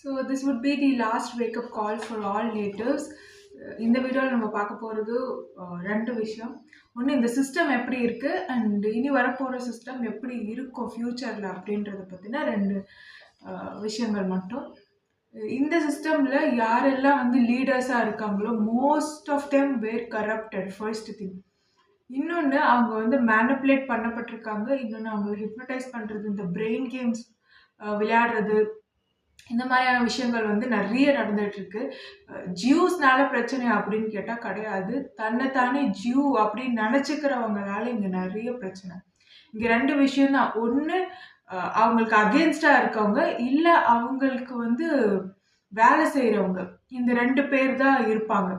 So this would be the last wake-up call for all natives. இந்த வீடியோவில் நம்ம பார்க்க போகிறது ரெண்டு விஷயம். ஒன்று, இந்த சிஸ்டம் எப்படி இருக்குது அண்ட் இனி வரப்போகிற சிஸ்டம் எப்படி இருக்கும் ஃப்யூச்சரில் அப்படின்றத பற்றின ரெண்டு விஷயங்கள் மட்டும். இந்த சிஸ்டமில் யாரெல்லாம் வந்து லீடர்ஸாக இருக்காங்களோ most of them were corrupted, first thing. இன்னொன்று, அவங்க வந்து மேனிப்புலேட் பண்ணப்பட்டிருக்காங்க. இன்னொன்று, அவங்களை ஹிப்னடைஸ் பண்ணுறது, இந்த பிரெயின் கேம்ஸ் விளையாடுறது, இந்த மாதிரியான விஷயங்கள் வந்து நிறைய நடந்துட்டு இருக்கு. ஜியூஸ்னால பிரச்சனை அப்படின்னு கேட்டால் கிடையாது. தன்னைத்தானே ஜியூ அப்படின்னு நினச்சிக்கிறவங்களால இங்கே நிறைய பிரச்சனை. இங்கே ரெண்டு விஷயம் தான். ஒன்று, அவங்களுக்கு அகேன்ஸ்டாக இருக்கவங்க, இல்லை அவங்களுக்கு வந்து வேலை செய்கிறவங்க. இந்த ரெண்டு பேர் தான் இருப்பாங்க.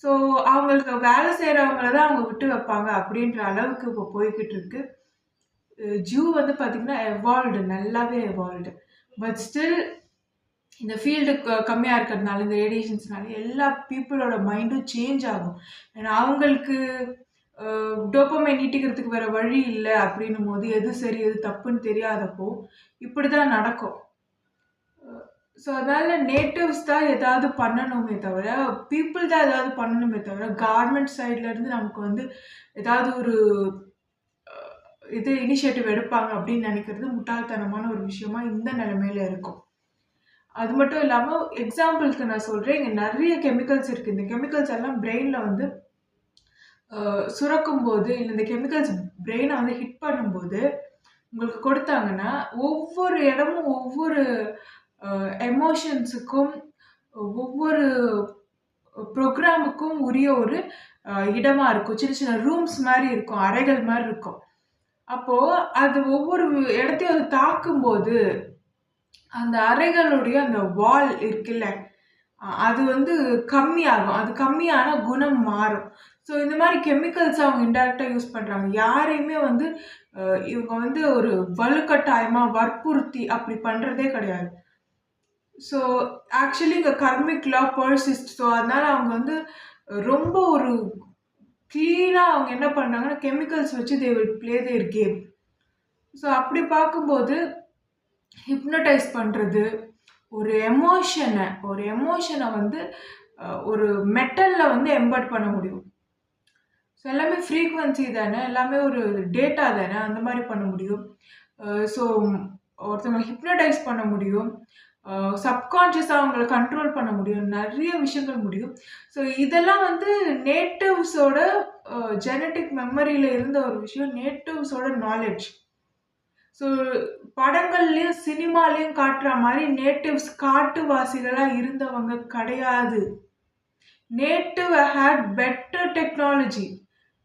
ஸோ அவங்களுக்கு வேலை செய்கிறவங்கள தான் அவங்க விட்டு வைப்பாங்க அப்படின்ற அளவுக்கு இப்போ போய்கிட்டு இருக்கு. ஜியூ வந்து பார்த்திங்கன்னா எவால்வ்டு, நல்லாவே எவால்வ்டு. பட் ஸ்டில் இந்த ஃபீல்டு கம்மியாக இருக்கிறதுனால, இந்த ரேடியேஷன்ஸ்னால எல்லா பீப்புளோட மைண்டும் சேஞ்ச் ஆகும். ஏன்னா அவங்களுக்கு டோப்பமைன் நீட்டிக்கிறதுக்கு வேறு வழி இல்லை அப்படின்னும் போது எது சரி எது தப்புன்னு தெரியாதப்போ இப்படி தான் நடக்கும். ஸோ அதனால் நேட்டிவ்ஸ் தான் ஏதாவது பண்ணணுமே தவிர, பீப்புள் தான் ஏதாவது பண்ணணுமே தவிர, கவர்மெண்ட் சைட்லேருந்து நமக்கு வந்து ஏதாவது ஒரு இது இனிஷியேட்டிவ் எடுப்பாங்க அப்படின்னு நினைக்கிறது முட்டாள்தனமான ஒரு விஷயமா இந்த நிலைமையில இருக்கும். அது மட்டும் இல்லாமல், எக்ஸாம்பிளுக்கு நான் சொல்கிறேன், இங்கே நிறைய கெமிக்கல்ஸ் இருக்குது. இந்த கெமிக்கல்ஸ் எல்லாம் பிரெயினில் வந்து சுரக்கும் போது, இல்லை இந்த கெமிக்கல்ஸ் பிரெயினை வந்து ஹிட் பண்ணும்போது உங்களுக்கு கொடுத்தாங்கன்னா, ஒவ்வொரு இடமும் ஒவ்வொரு எமோஷன்ஸுக்கும் ஒவ்வொரு ப்ரோக்ராமுக்கும் உரிய ஒரு இடமா இருக்கும். சின்ன சின்ன ரூம்ஸ் மாதிரி இருக்கும், அறைகள் மாதிரி இருக்கும். அப்போது அது ஒவ்வொரு இடத்தையும் அது தாக்கும்போது அந்த அறைகளுடைய அந்த வால் இருக்குல்ல, அது வந்து கம்மியாகும். அது கம்மியான குணம் மாறும். ஸோ இந்த மாதிரி கெமிக்கல்ஸ் அவங்க இன்டெரக்டாக யூஸ் பண்ணுறாங்க. யாரையுமே வந்து இவங்க வந்து ஒரு வலுக்கட்டாயமாக வற்புறுத்தி அப்படி பண்ணுறதே கிடையாது. ஸோ ஆக்சுவலி இங்கே கர்மிக் லா பர்சிஸ்ட். ஸோ அதனால் அவங்க வந்து ரொம்ப ஒரு க்ளீனாக அவங்க என்ன பண்ணுறாங்கன்னா, கெமிக்கல்ஸ் வச்சு they will play their game. So அப்படி பார்க்கும்போது ஹிப்னடைஸ் பண்ணுறது, ஒரு எமோஷனை வந்து ஒரு மெட்டலில் வந்து எம்பட் பண்ண முடியும். ஸோ எல்லாமே ஃப்ரீக்வன்சி தானே, எல்லாமே ஒரு டேட்டா தானே, அந்த மாதிரி பண்ண முடியும். ஸோ ஒருத்தவங்களை ஹிப்னடைஸ் பண்ண முடியும், சப்கான்ஷியஸாக அவங்களை கண்ட்ரோல் பண்ண முடியும், நிறைய விஷயங்கள் முடியும். ஸோ இதெல்லாம் வந்து நேட்டிவ்ஸோட ஜெனட்டிக் மெமரியில் இருந்த ஒரு விஷயம், நேட்டிவ்ஸோட நாலேஜ். ஸோ படங்கள்லேயும் சினிமாலேயும் காட்டுற மாதிரி நேட்டிவ்ஸ் காட்டுவாசிகளாக இருந்தவங்க கிடையாது. Native had better technology.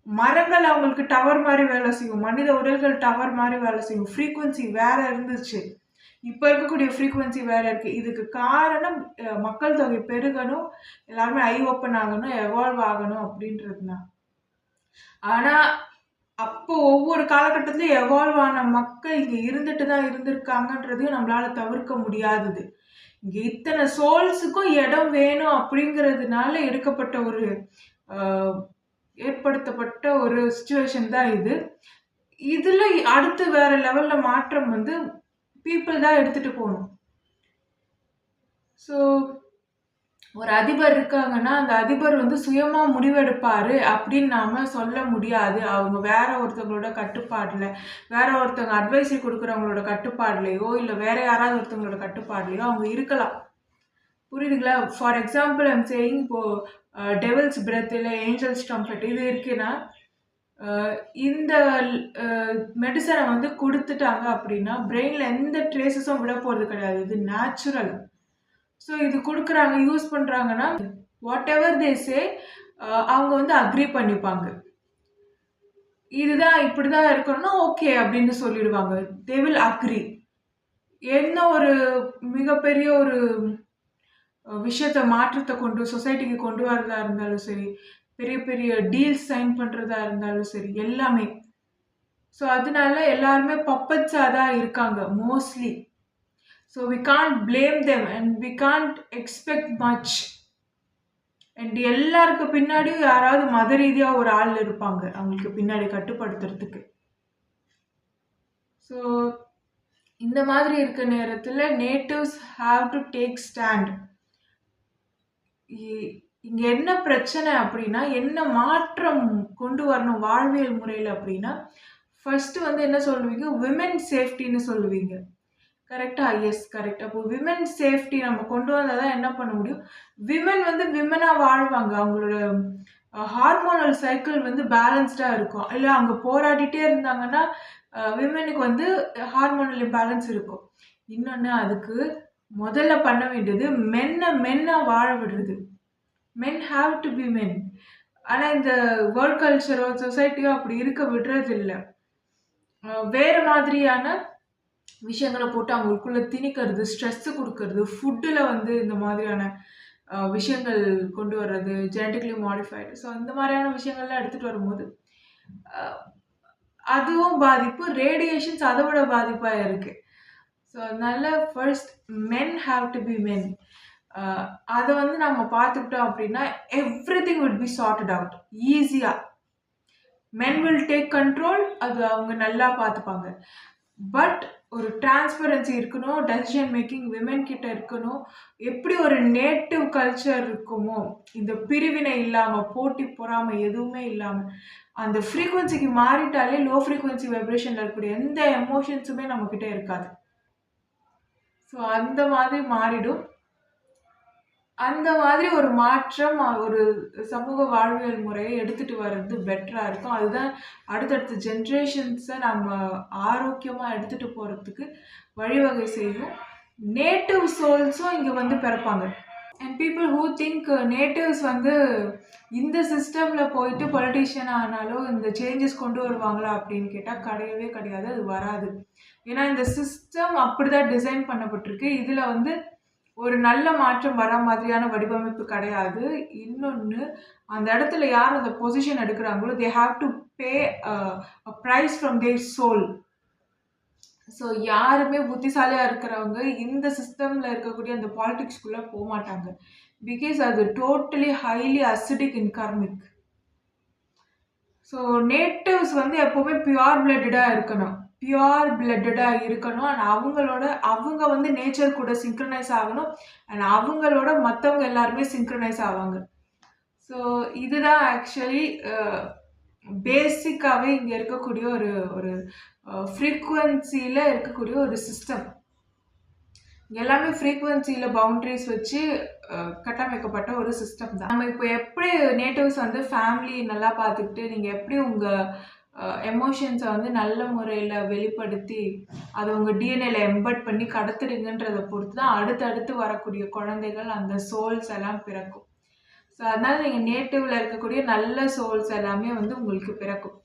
மரங்கள் அவங்களுக்கு டவர் மாதிரி வேலை செய்யும், மனித உடல்கள் டவர் மாதிரி வேலை செய்யும். ஃப்ரீக்குவன்சி வேற இருந்துச்சு, இப்போ இருக்கக்கூடிய ஃப்ரீக்குவன்சி வேற இருக்கு. இதுக்கு காரணம் மக்கள் தொகை பெருகணும், எல்லாருமே ஐ ஓப்பன் ஆகணும், எவால்வ் ஆகணும் அப்படின்றதுதான். ஆனால் அப்போ ஒவ்வொரு காலகட்டத்திலும் எவால்வ் ஆன மக்கள் இங்கே இருந்துட்டு தான் இருந்திருக்காங்கன்றதையும் நம்மளால தவிர்க்க முடியாதது. இங்கே இத்தனை சோல்ஸுக்கும் இடம் வேணும் அப்படிங்கிறதுனால எடுக்கப்பட்ட ஒரு ஏற்படுத்தப்பட்ட ஒரு சுச்சுவேஷன் தான் இது. இதில் அடுத்து வேற லெவலில் மாற்றம் வந்து பீப்புள் தான் எடுத்துகிட்டு போகணும். ஸோ ஒரு அதிபர் இருக்காங்கன்னா, அந்த அதிபர் வந்து சுயமாக முடிவெடுப்பார் அப்படின்னு நாம் சொல்ல முடியாது. அவங்க வேற ஒருத்தவங்களோட கட்டுப்பாடில், வேற ஒருத்தவங்க அட்வைஸரி கொடுக்குறவங்களோட கட்டுப்பாடுலையோ, இல்லை வேற யாராவது ஒருத்தவங்களோட கட்டுப்பாடுலையோ அவங்க இருக்கலாம். புரியுதுங்களா? ஃபார் எக்ஸாம்பிள் ஐம் சேயிங், இப்போது டெவில்ஸ் பிரெத் இல்லை ஏஞ்சல்ஸ் ட்ரம்பெட் இது இருக்குன்னா, இந்த மெடிசனை வந்து கொடுத்துட்டாங்க அப்படின்னா பிரெயினில் எந்த ட்ரேசஸும் விட போகிறது கிடையாது. இது நேச்சுரல். ஸோ இது கொடுக்குறாங்க, யூஸ் பண்ணுறாங்கன்னா, வாட் எவர் தே சே அவங்க வந்து அக்ரி பண்ணிப்பாங்க. இதுதான் இப்படி தான் இருக்கணும்னா ஓகே அப்படின்னு சொல்லிடுவாங்க. They will agree. என்ன ஒரு மிகப்பெரிய ஒரு விஷயத்தை மாற்றத்தை சொசைட்டிக்கு கொண்டு வரதா இருந்தாலும் சரி, பெரிய பெரிய டீல்ஸ் சைன் பண்ணுறதா இருந்தாலும் சரி, எல்லாமே. ஸோ அதனால எல்லாருமே பப்பட்ஸாக தான் இருக்காங்க mostly. So we can't blame them and we can't expect much. And எல்லாருக்கு பின்னாடியும் யாராவது மத ரீதியாக ஒரு ஆள் இருப்பாங்க அவங்களுக்கு பின்னாடி கட்டுப்படுத்துறதுக்கு. ஸோ இந்த மாதிரி இருக்க நேரத்துல natives have to take stand. இங்க என்ன பிரச்சனை அப்படின்னா, என்ன மாற்றம் கொண்டு வரணும் வாழ்வியல் முறையில அப்படின்னா, ஃபர்ஸ்ட் வந்து என்ன சொல்லுவீங்க? விமென் சேஃப்டின்னு சொல்லுவீங்க. கரெக்ட்டா? Yes correct. அப்போ விமென் சேஃப்டி நம்ம கொண்டு வந்தா தான் என்ன பண்ண முடியும்? விமென் வந்து விமெனா வாழ்வாங்க. அவங்களோட ஹார்மோனல் சைக்கிள் வந்து பேலன்ஸ்டா இருக்கும். இல்ல அவங்க போராடிட்டே இருந்தாங்கன்னா, விமெனுக்கு வந்து ஹார்மோனல் இம்பேலன்ஸ் இருக்கும். இன்னொன்னு அதுக்கு முதல்ல பண்ண வேண்டியது மென்னா வாழ விடுறது. மென் ஹாவ் டு பி மென். ஆனா இந்த வேர்ல்ட் கல்ச்சரோ, சொசைட்டியோ அப்படி இருக்க விடுறதில்ல. வேற மாதிரியான விஷயங்கள போட்டு அவங்களுக்குள்ள திணிக்கிறது, ஸ்ட்ரெஸ் குடுக்கறது, ஃபுட்டுல வந்து இந்த மாதிரியான விஷயங்கள் கொண்டு வர்றது, ஜெனடிக்கலி மாடிஃபைடு. ஸோ இந்த மாதிரியான விஷயங்கள்லாம் எடுத்துட்டு வரும்போது, அ அதுவும் பாதிப்பு, ரேடியேஷன்ஸ் அத விட பாதிப்பா இருக்கு. ஸோ அதனால first men have to be men. அ அத வந்து நம்ம பார்த்துக்கிட்டோம் அப்படின்னா, everything will be sorted out ஈஸியா. Men will take control. அது அவங்க நல்லா பார்த்துப்பாங்க. பட் ஒரு டிரான்ஸ்பரன்சி இருக்கணும். டெசிஷன் மேக்கிங் விமென் கிட்ட இருக்கணும். எப்படி ஒரு நேட்டிவ் கல்ச்சர் இருக்குமோ, இந்த பிரிவினை இல்லாம, போட்டி பொறாமை எதுவுமே இல்லாம, அந்த ஃப்ரீக்வன்சிக்கு மாறிட்டாலே லோ ஃப்ரீக்வன்சி வைப்ரேஷன்ல இருக்கக்கூடிய எந்த எமோஷன்ஸுமே நம்மகிட்ட இருக்காது. ஸோ அந்த மாதிரி மாறிடும். அந்த மாதிரி ஒரு மாற்றம் ஒரு சமூக வாழ்வியல் முறையை எடுத்துட்டு வர்றது பெட்டரா இருக்கும். அதுதான் அடுத்தடுத்த ஜென்ரேஷன்ஸை நம்ம ஆரோக்கியமா எடுத்துட்டு போறதுக்கு வழிவகை செய்யும். நேட்டிவ் சோல்ஸும் இங்க வந்து பிறப்பாங்க. And people who think natives வந்து இந்த சிஸ்டம்ல போயிட்டு பொலிட்டீஷியன் ஆனாலும் இந்த சேஞ்சஸ் கொண்டு வருவாங்களா அப்படின்னு கேட்டால் கிடையவே கிடையாது. அது வராது. ஏன்னா இந்த சிஸ்டம் அப்படிதான் டிசைன் பண்ணப்பட்டிருக்கு. இதுல வந்து ஒரு நல்ல மாற்றம் வர மாதிரியான வடிவமைப்பு கிடையாது. இன்னொன்னு, அந்த இடத்துல யார் அந்த பொசிஷன் எடுக்கிறாங்களோ they have to pay a price from their soul. So யாருமே புத்திசாலியா இருக்கிறவங்க இந்த சிஸ்டம்ல இருக்கக்கூடிய அந்த பாலிடிக்ஸ்குள்ள போக மாட்டாங்க. பிகாஸ் அது டோட்டலி ஹைலி அசிடிக் இன் கார்மிக். ஸோ நேட்டிவ்ஸ் வந்து எப்பவுமே பியூர் பிளட்டடா இருக்கணும். பியூர் பிளட்டடா இருக்கணும். அண்ட் அவங்க வந்து நேச்சர் கூட சிங்க்ரனைஸ் ஆகணும். அண்ட் அவங்களோட மற்றவங்க எல்லாருமே சிங்க்ரனைஸ் ஆவாங்க. ஸோ இதுதான் ஆக்சுவலி பேசிக்காவே இங்க இருக்கக்கூடிய ஒரு ஒரு ஃப்ரீக்குவன்சியில இருக்கக்கூடிய ஒரு சிஸ்டம். எல்லாமே ஃப்ரீக்குவன்சியில பவுண்டரிஸ் வச்சு கட்டமைக்கப்பட்ட ஒரு சிஸ்டம் தான். நம்ம இப்போ எப்படி நேட்டிவ்ஸ் வந்து ஃபேமிலி நல்லா பார்த்துக்கிட்டு நீங்கள் எப்படி உங்கள் எமோஷன்ஸை வந்து நல்ல முறையில் வெளிப்படுத்தி அதை உங்கள் டிஎன்ஏல எம்பட் பண்ணி கடத்துறீங்கன்றதை பொறுத்து தான் அடுத்தடுத்து வரக்கூடிய குழந்தைகள் அந்த சோல்ஸ் எல்லாம் பிறக்கும். ஸோ அதனால் நீங்கள் நேட்டிவில் இருக்கக்கூடிய நல்ல சோல்ஸ் எல்லாமே வந்து உங்களுக்கு பிறக்கும்.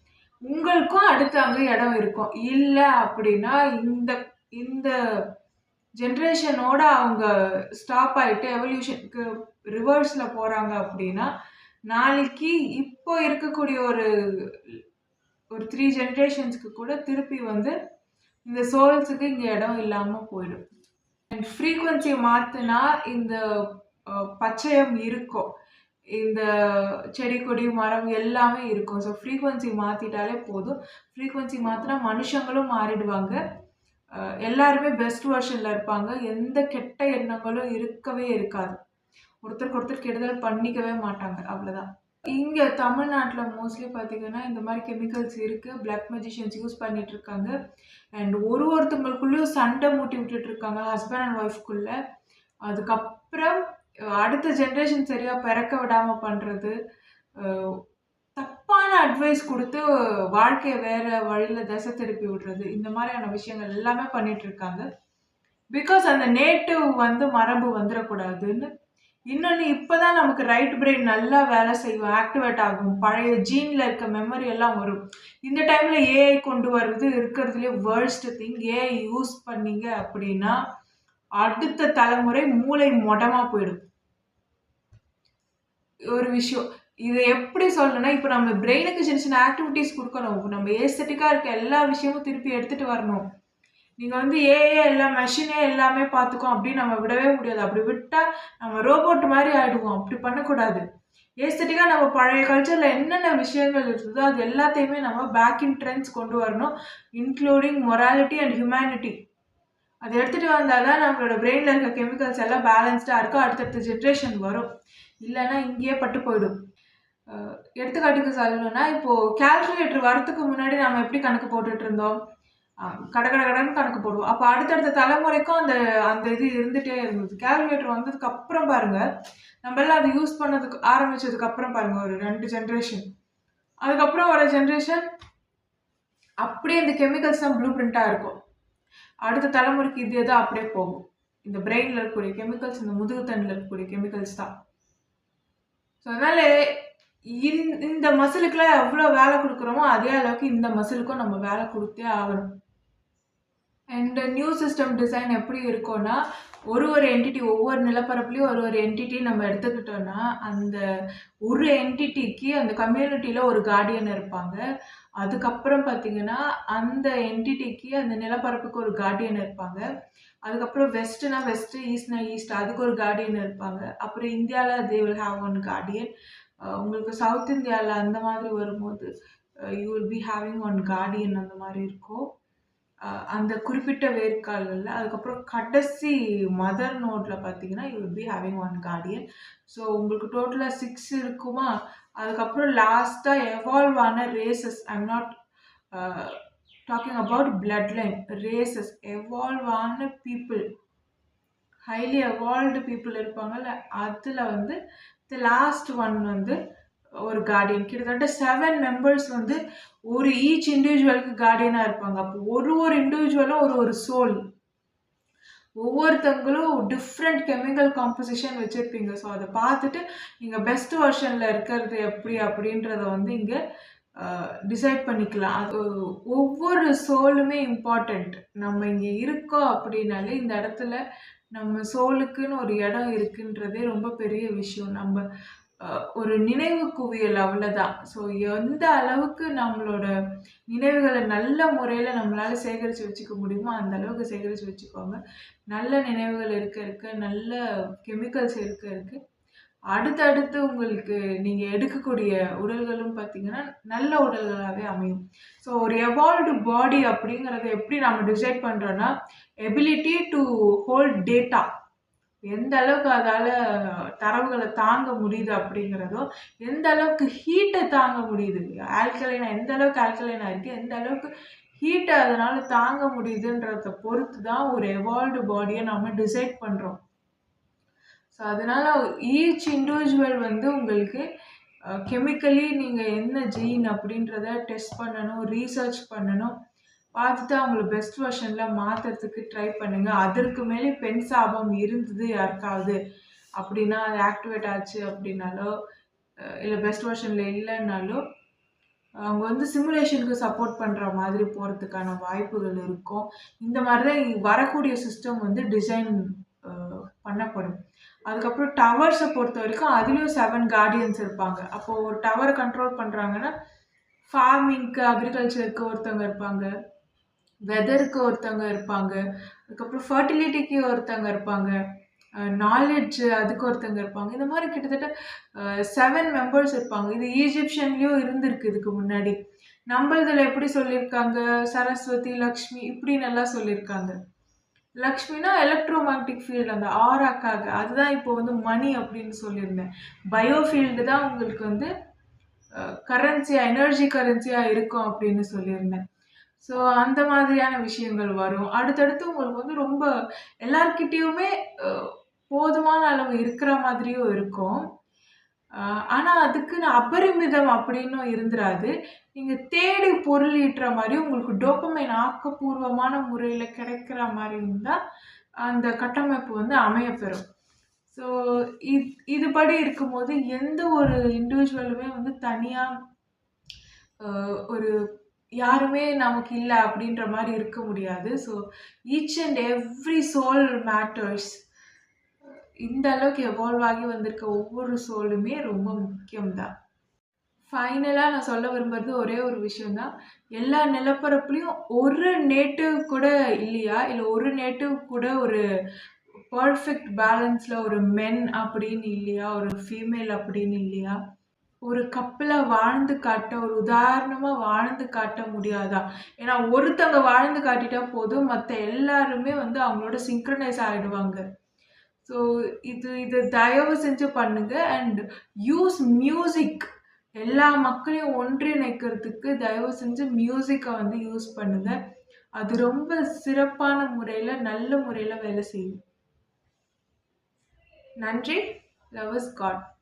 உங்களுக்கும் அடுத்து அங்கே இடம் இருக்கும். இல்லை அப்படின்னா இந்த இந்த ஜென்ரேஷனோட அவங்க ஸ்டாப் ஆகிட்டு எவல்யூஷனுக்கு ரிவர்ஸில் போகிறாங்க அப்படின்னா நாளைக்கு இப்போ இருக்கக்கூடிய ஒரு 3 ஜென்ரேஷன்ஸ்க்கு கூட திருப்பி வந்து இந்த சோல்ஸுக்கு இங்கே இடம் இல்லாமல் போயிடும். அண்ட் ஃப்ரீக்குவன்சியை மாற்றினா இந்த பச்சையம் இருக்கும். இந்த செடி கொடி மரம் எல்லாமே இருக்கும். ஸோ ஃப்ரீக்குவன்சி மாற்றிட்டாலே போதும். ஃப்ரீக்குவன்சி மாற்றினா மனுஷங்களும் மாறிடுவாங்க. எல்லாருமே பெஸ்ட் வெர்ஷனில் இருப்பாங்க. எந்த கெட்ட எண்ணங்களும் இருக்கவே இருக்காது. ஒருத்தருக்கு ஒருத்தர் கெடுதல் பண்ணிக்கவே மாட்டாங்க. அவ்வளோதான். இங்கே தமிழ்நாட்டில் மோஸ்ட்லி பார்த்தீங்கன்னா இந்த மாதிரி கெமிக்கல்ஸ் இருக்குது. பிளாக் மெஜிஷியன்ஸ் யூஸ் பண்ணிட்டு இருக்காங்க. அண்ட் ஒருத்தவங்களுக்குள்ளேயும் சண்டை மூட்டி விட்டுட்டு இருக்காங்க ஹஸ்பண்ட் அண்ட் ஒய்ஃப்குள்ள. அதுக்கப்புறம் அடுத்த ஜென்ரேஷன் சரியாக பிறக்க விடாமல் பண்ணுறது, தப்பான அட்வைஸ் கொடுத்து வாழ்க்கையை வேற வழியில் திசை திருப்பி விடுறது, இந்த மாதிரியான விஷயங்கள் எல்லாமே பண்ணிட்டு இருக்காங்க. பிகாஸ் அந்த நேட்டிவ் வந்து மரபு வந்துடக்கூடாதுன்னு. இன்னொன்று, இப்போதான் நமக்கு ரைட் பிரெயின் நல்லா வேலை செய்யும், ஆக்டிவேட் ஆகும், பழைய ஜீனில் இருக்க மெமரி எல்லாம் வரும். இந்த டைமில் ஏஐ கொண்டு வர்றது இருக்கிறதுலே வேர்ஸ்ட் திங். ஏஐ யூஸ் பண்ணீங்க அப்படின்னா அடுத்த தலைமுறை மூளை மொடமாக போயிடும். ஒரு விஷயம் இதை எப்படி சொல்லணும்னா, இப்போ நம்ம பிரெயினுக்கு சின்ன சின்ன ஆக்டிவிட்டிஸ் கொடுக்கணும். நம்ம ஏஸ்தட்டிக்காக இருக்க எல்லா விஷயமும் திருப்பி எடுத்துகிட்டு வரணும். நீங்கள் வந்து ஏஏ எல்லாம் மெஷினே எல்லாமே பார்த்துக்கோம் அப்படின்னு நம்ம விடவே முடியாது. அப்படி விட்டால் நம்ம ரோபோட் மாதிரி ஆகிடுவோம். அப்படி பண்ணக்கூடாது. ஏஸ்தட்டிக்காக நம்ம பழைய கல்ச்சரில் என்னென்ன விஷயங்கள் இருக்குதோ அது எல்லாத்தையுமே நம்ம பேக் இன் ட்ரெண்ட்ஸ் கொண்டு வரணும், இன்க்ளூடிங் மொராலிட்டி அண்ட் ஹியூமனிட்டி. அதை எடுத்துகிட்டு வந்தால் தான் நம்மளோட பிரெயினில் இருக்க கெமிக்கல்ஸ் எல்லாம் பேலன்ஸ்டாக இருக்கும், அடுத்தடுத்த ஜென்ரேஷன் வரும். இல்லைன்னா இங்கேயே பட்டு போயிடும். எடுத்துக்காட்டுக்கு சொல்லணும்னா, இப்போது கால்குலேட்டர் வரத்துக்கு முன்னாடி நம்ம எப்படி கணக்கு போட்டுட்டு இருந்தோம்? கடன்னு கணக்கு போடுவோம். அப்போ அடுத்தடுத்த தலைமுறைக்கும் அந்த அந்த இது இருந்துகிட்டே இருந்தது. கால்குலேட்டர் வந்ததுக்கு அப்புறம் பாருங்கள், நம்மளாம் அதை யூஸ் பண்ணதுக்கு ஆரம்பித்ததுக்கு அப்புறம் பாருங்கள், ஒரு 2 ஜென்ரேஷன், அதுக்கப்புறம் வர ஜென்ரேஷன் அப்படியே இந்த கெமிக்கல்ஸ் தான் ப்ளூ பிரிண்ட்டாக இருக்கும். அடுத்த தலைமுறைக்கு இதே தான் அப்படியே போகும். இந்த பிரெயினில் இருக்கக்கூடிய கெமிக்கல்ஸ், இந்த முதுகுத்தண்டில் இருக்கக்கூடிய கெமிக்கல்ஸ் தான். ஸோ அதனால் இந்த மசிலுக்குலாம் எவ்வளோ வேலை கொடுக்குறோமோ அதே அளவுக்கு இந்த மசிலுக்கும் நம்ம வேலை கொடுத்தே ஆகணும். அண்ட் நியூ சிஸ்டம் டிசைன் எப்படி இருக்கும்னா, ஒரு என்டிட்டி, ஒவ்வொரு நிலப்பரப்புலையும் ஒரு என்டிட்டி நம்ம எடுத்துக்கிட்டோன்னா, அந்த ஒரு என்டிட்டிக்கு அந்த கம்யூனிட்டியில் ஒரு கார்டியன் இருப்பாங்க. அதுக்கப்புறம் பார்த்தீங்கன்னா, அந்த என்டிட்டிக்கு அந்த நிலப்பரப்புக்கு ஒரு கார்டியன் இருப்பாங்க. அதுக்கப்புறம் வெஸ்ட்னா வெஸ்ட், ஈஸ்ட்னா ஈஸ்ட், அதுக்கு ஒரு கார்டியன் இருப்பாங்க. அப்புறம் இந்தியாவில் they will have one Guardian. உங்களுக்கு சவுத் இந்தியாவில் அந்த மாதிரி வரும்போது you will be having one Guardian, அந்த மாதிரி இருக்கும் அந்த குறிப்பிட்ட வேர்க்கால்களில். அதுக்கப்புறம் கடைசி மதர் நோட்டில் பார்த்தீங்கன்னா you will be having one Guardian. So உங்களுக்கு டோட்டலாக 6 இருக்குமா. அதுக்கப்புறம் லாஸ்ட்டாக எவால்வ் ஆன races, I'm not talking about blood line, races, evolve ஆன பீப்புள், ஹைலி எவால்வ்டு பீப்புள் இருப்பாங்கல்ல, அதில் வந்து த லாஸ்ட் ஒன் வந்து ஒரு கார்டியன். கிட்டத்தட்ட 7 மெம்பர்ஸ் வந்து ஒரு ஈச் இண்டிவிஜுவலுக்கு கார்டியனாக இருப்பாங்க. அப்போ ஒரு இண்டிவிஜுவலும் ஒரு சோல், ஒவ்வொருத்தங்களும் டிஃப்ரெண்ட் கெமிக்கல் காம்போசிஷன் வச்சுருப்பீங்க. ஸோ அதை பார்த்துட்டு நீங்கள் பெஸ்ட் வெர்ஷனில் இருக்கிறது எப்படி அப்படின்றத வந்து இங்கே டிசைட் பண்ணிக்கலாம். அது ஒவ்வொரு சோலுமே இம்பார்ட்டண்ட். நம்ம இங்கே இருக்கோம் அப்படின்னாலே இந்த இடத்துல நம்ம சோலுக்குன்னு ஒரு இடம் இருக்குன்றதே ரொம்ப பெரிய விஷயம். நம்ம ஒரு நினைவு குவியல், அவ்வளோதான். ஸோ எந்த அளவுக்கு நம்மளோட நினைவுகளை நல்ல முறையில் நம்மளால் சேகரித்து வச்சுக்க முடியுமோ அந்த அளவுக்கு சேகரித்து வச்சுக்கோங்க. நல்ல நினைவுகள் இருக்க நல்ல கெமிக்கல்ஸ் இருக்க அடுத்தடுத்து உங்களுக்கு நீங்கள் எடுக்கக்கூடிய உடல்களும் பார்த்தீங்கன்னா நல்ல உடல்களாகவே அமையும். ஸோ ஒரு எவால்வ்டு பாடி அப்படிங்கிறத எப்படி நம்ம டிசைட் பண்ணுறோன்னா, எபிலிட்டி டு ஹோல்ட் டேட்டா, எந்த அளவுக்கு அதால் தரவுகளை தாங்க முடியுது அப்படிங்கிறதும், எந்த அளவுக்கு ஹீட்டை தாங்க முடியுது, ஆல்கலைனா எந்த அளவுக்கு ஆல்கலைனா இருக்குது, எந்த அளவுக்கு ஹீட்டை அதனால் தாங்க முடியுதுன்றத பொறுத்து தான் ஒரு எவால்வ்டு பாடியை நம்ம டிசைட் பண்ணுறோம். ஸோ அதனால் ஈச் இண்டிவிஜுவல் வந்து உங்களுக்கு கெமிக்கலி நீங்கள் என்ன ஜீன் அப்படின்றத டெஸ்ட் பண்ணணும், ரீசர்ச் பண்ணணும், பார்த்துட்டு அவங்கள பெஸ்ட் வெர்ஷனில் மாற்றுறதுக்கு ட்ரை பண்ணுங்கள். அதற்கு மேலே பெண் சாபம் இருந்தது யாருக்காவது அப்படின்னா, அது ஆக்டிவேட் ஆச்சு அப்படின்னாலோ, இல்லை பெஸ்ட் வெர்ஷனில் இல்லைன்னாலோ, அவங்க வந்து சிமுலேஷனுக்கு சப்போர்ட் பண்ணுற மாதிரி போகிறதுக்கான வாய்ப்புகள் இருக்கும். இந்த மாதிரி தான் வரக்கூடிய சிஸ்டம் வந்து டிசைன் பண்ணப்படும். அதுக்கப்புறம் டவர்ஸை பொறுத்த வரைக்கும் அதுலேயும் 7 கார்டியன்ஸ் இருப்பாங்க. அப்போது ஒரு டவரை கண்ட்ரோல் பண்ணுறாங்கன்னா, ஃபார்மிங்க்கு, அக்ரிகல்ச்சருக்கு ஒருத்தவங்க இருப்பாங்க, வெதருக்கு ஒருத்தவங்க இருப்பாங்க, அதுக்கப்புறம் ஃபர்டிலிட்டிக்கு ஒருத்தவங்க இருப்பாங்க, நாலேஜ் அதுக்கு ஒருத்தவங்க இருப்பாங்க. இந்த மாதிரி கிட்டத்தட்ட 7 மெம்பர்ஸ் இருப்பாங்க. இது ஈஜிப்ஷன்லேயும் இருந்திருக்கு இதுக்கு முன்னாடி. நம்மளதில் எப்படி சொல்லியிருக்காங்க, சரஸ்வதி, லக்ஷ்மி இப்படின்னு எல்லாம் சொல்லியிருக்காங்க. லக்ஷ்மினா எலக்ட்ரோ மேக்னெட்டிக் ஃபீல்டு, அந்த ஆராக்காக, அதுதான் இப்போ வந்து மணி அப்படின்னு சொல்லியிருந்தேன். பயோ ஃபீல்டு தான் உங்களுக்கு வந்து கரன்சியாக, எனர்ஜி கரன்சியாக இருக்கும் அப்படின்னு சொல்லியிருந்தேன். ஸோ அந்த மாதிரியான விஷயங்கள் வரும். அடுத்தடுத்து உங்களுக்கு வந்து ரொம்ப எல்லார்கிட்டேயுமே போதுமான அளவு இருக்கிற மாதிரியும் இருக்கும். ஆனால் அதுக்குன்னு அபரிமிதம் அப்படின்னும் இருந்துராது. நீங்கள் தேடி பொருள் ஈட்டுற மாதிரி உங்களுக்கு டோபமைன் ஆக்கப்பூர்வமான முறையில் கிடைக்கிற மாதிரி இருந்தால் அந்த கட்டமைப்பு வந்து அமையப்பெறும். ஸோ இதுபடி இருக்கும்போது எந்த ஒரு இண்டிவிஜுவலுமே வந்து தனியாக ஒரு யாருமே நமக்கு இல்லை அப்படின்ற மாதிரி இருக்க முடியாது. So each and every soul matters. இந்த அளவுக்கு எவால்வ் ஆகி வந்திருக்க ஒவ்வொரு சோலுமே ரொம்ப முக்கியம்தான். ஃபைனலாக நான் சொல்ல விரும்புறது ஒரே ஒரு விஷயம்தான். எல்லா நிலப்பரப்புலையும் ஒரு நேட்டிவ் கூட இல்லையா, இல்லை ஒரு நேட்டிவ் கூட ஒரு பர்ஃபெக்ட் பேலன்ஸில் ஒரு மென் அப்படின்னு இல்லையா, ஒரு ஃபீமேல் அப்படின்னு இல்லையா, ஒரு கப்பல வாழ்ந்து காட்ட, ஒரு உதாரணமா வாழ்ந்து காட்ட முடியாதா? ஏன்னா ஒருத்தங்க வாழ்ந்து காட்டிட்டா போதும், மத்த எல்லாருமே வந்து அவங்களோட சிங்க்ரனைஸ் ஆயிடுவாங்க. ஸோ இது தயவு செஞ்சு பண்ணுங்க. And use music. எல்லா மக்களையும் ஒன்றிணைக்கிறதுக்கு தயவு செஞ்சு மியூசிக்க வந்து யூஸ் பண்ணுங்க. அது ரொம்ப சிறப்பான முறையில, நல்ல முறையில வேலை செய்யும். நன்றி. Love is God.